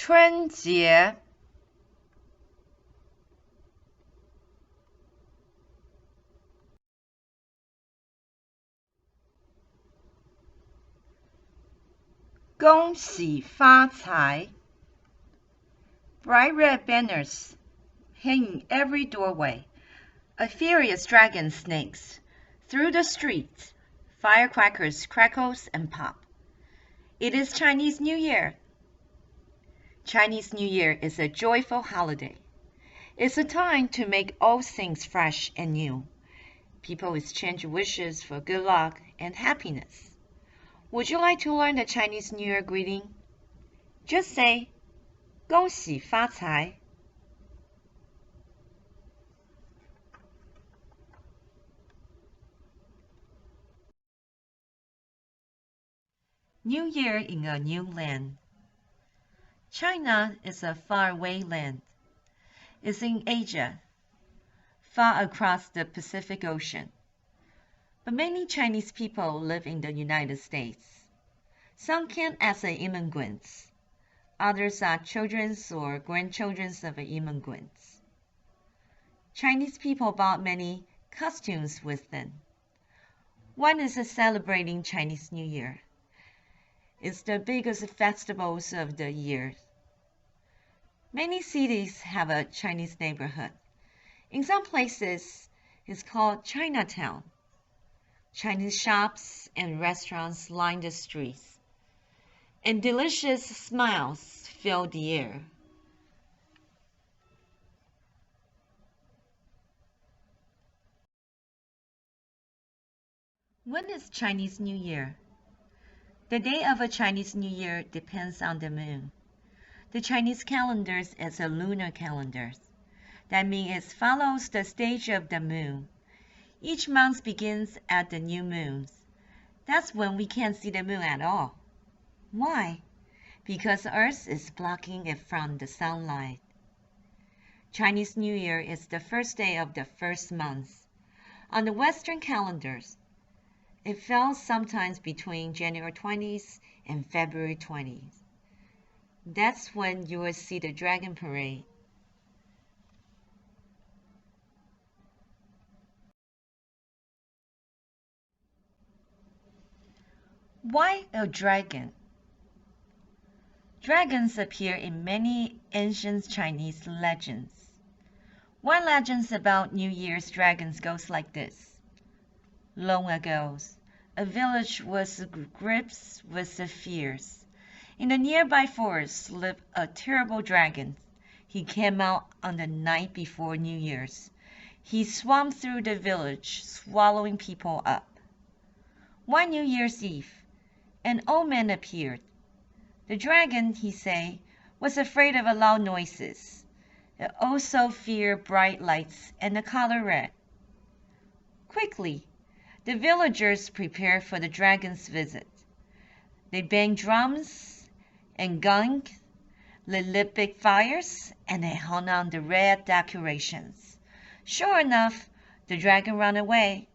春节恭喜发财 Bright red banners hang in every doorway. A furious dragon snakes through the streets. Firecrackers crackles and pop. It is Chinese New Year. Chinese New Year is a joyful holiday. It's a time to make all things fresh and new. People exchange wishes for good luck and happiness. Would you like to learn the Chinese New Year greeting? Just say, 恭喜发财. New Year in a new land. China is a faraway land. It's in Asia, far across the Pacific Ocean. But many Chinese people live in the United States. Some came as immigrants. Others are children or grandchildren of immigrants. Chinese people bought many costumes with them. One is celebrating Chinese New Year. It's the biggest festivals of the year. Many cities have a Chinese neighborhood. In some places, it's called Chinatown. Chinese shops and restaurants line the streets, and delicious smiles fill the air. When is Chinese New Year? The day of a Chinese New Year depends on the moon. The Chinese calendar is a lunar calendar. That means it follows the stage of the moon. Each month begins at the new moon. That's when we can't see the moon at all. Why? Because Earth is blocking it from the sunlight. Chinese New Year is the first day of the first month. On the Western calendars, it falls sometimes between January 20th and February 20th. That's when you will see the Dragon Parade. Why a dragon? Dragons appear in many ancient Chinese legends. One legend about New Year's dragons goes like this. Long ago, a village was gripped with fears. In the nearby forest lived a terrible dragon. He came out on the night before New Year's. He swarmed through the village, swallowing people up. One New Year's Eve, an old man appeared. The dragon, he said, was afraid of loud noises. It also feared bright lights and the color red. Quickly, the villagers prepared for the dragon's visit. They banged drums and gongs, lit big fires, and they hung on the red decorations. Sure enough, the dragon ran away.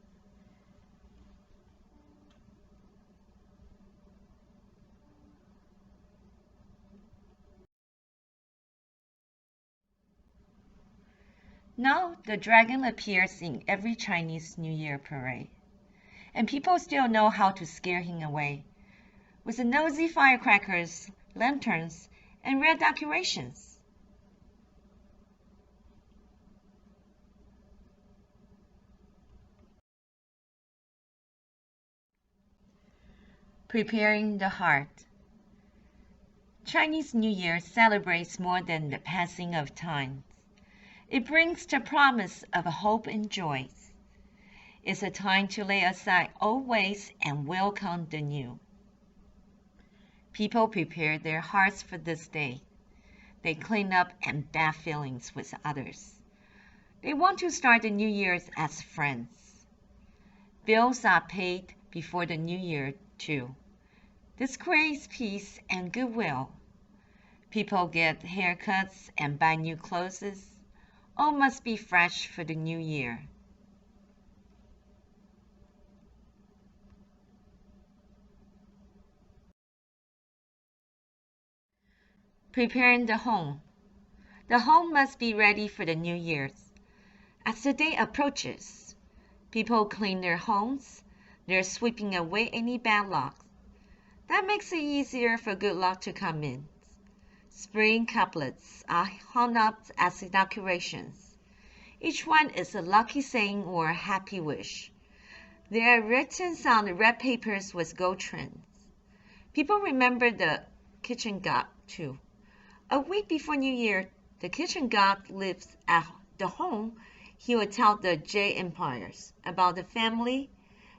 Now the dragon appears in every Chinese New Year parade, and people still know how to scare him away with the nosy firecrackers, lanterns, and red decorations. Preparing the heart. Chinese New Year celebrates more than the passing of time. It brings the promise of hope and joy. It's a time to lay aside old ways and welcome the new. People prepare their hearts for this day. They clean up and bad feelings with others. They want to start the New Year as friends. Bills are paid before the New Year, too. This creates peace and goodwill. People get haircuts and buy new clothes. All must be fresh for the new year. Preparing the home. The home must be ready for the New Year's. As the day approaches, people clean their homes. They're sweeping away any bad luck. That makes it easier for good luck to come in. Spring couplets are hung up as decorations. Each one is a lucky saying or a happy wish. They are written on the red papers with gold trims. People remember the kitchen god too. A week before New Year, the kitchen god lives at the home. He will tell the J empires about the family.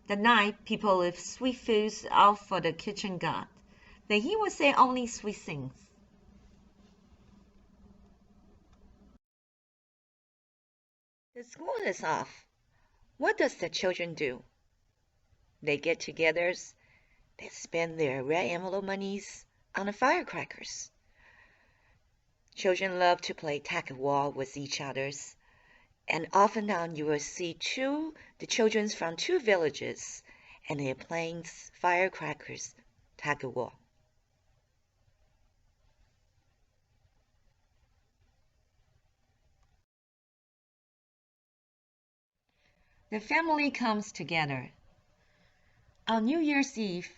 The night, people leave sweet foods out for the kitchen god. Then he will say only sweet things. The school is off. What does the children do? They get together. They spend their red envelope monies on the firecrackers. Children love to play tag-of-war with each others. And often now you will see the children from two villages, and they're playing firecrackers tag-of-war. The family comes together. On New Year's Eve,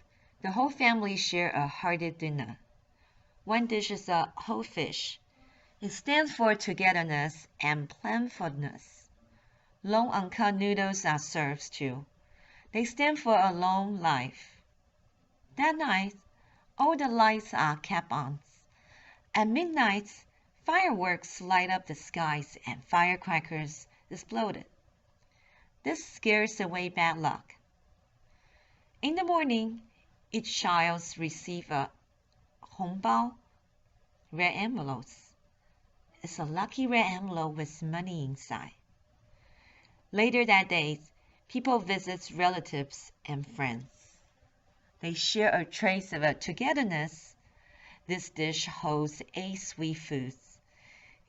the whole family share a hearty dinner. One dish is a whole fish. It stands for togetherness and plentifulness. Long uncut noodles are served too. They stand for a long life. That night, all the lights are kept on. At midnight, fireworks light up the skies and firecrackers exploded. This scares away bad luck. In the morning, each child receives a 红包, red envelopes. It's a lucky red envelope with money inside. Later that day, people visit relatives and friends. They share a trace of a togetherness. This dish holds 8 sweet foods.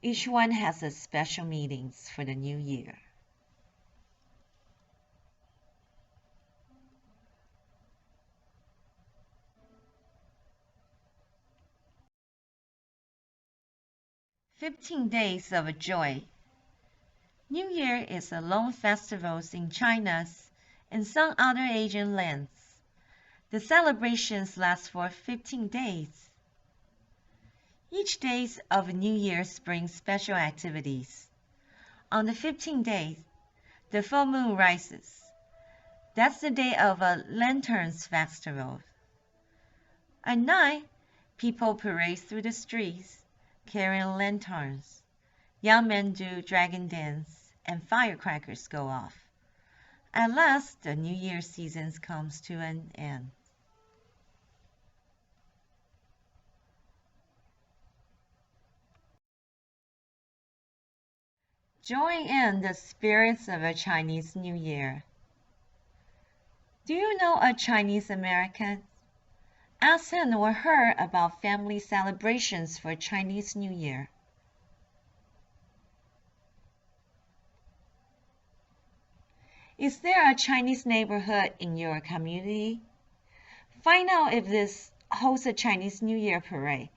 Each one has a special meanings for the new year. "15 Days of Joy." New Year is a long festival in China and some other Asian lands. The celebrations last for 15 days. Each day of New Year brings special activities. On the 15th day, the full moon rises. That's the day of a lanterns festival. At night, people parade through the streets, carrying lanterns. Young men do dragon dance, and firecrackers go off. At last, the New Year season comes to an end. Join in the spirits of a Chinese New Year. Do you know a Chinese American? Ask him or her about family celebrations for Chinese New Year. Is there a Chinese neighborhood in your community? Find out if this hosts a Chinese New Year parade.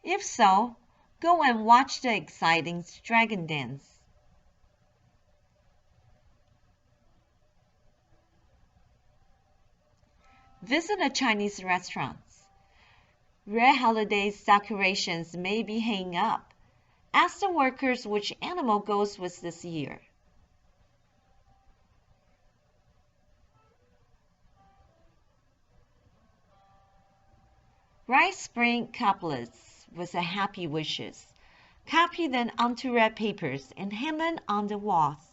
If so, go and watch the exciting dragon dance. Visit a Chinese restaurant. Red holiday decorations may be hanging up. Ask the workers which animal goes with this year. Write spring couplets with the happy wishes. Copy them onto red papers and hang them on the walls.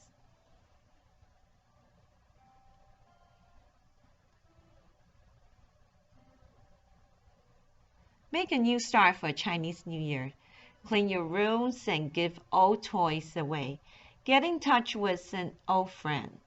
Make a new start for Chinese New Year. Clean your rooms and give old toys away. Get in touch with an old friend.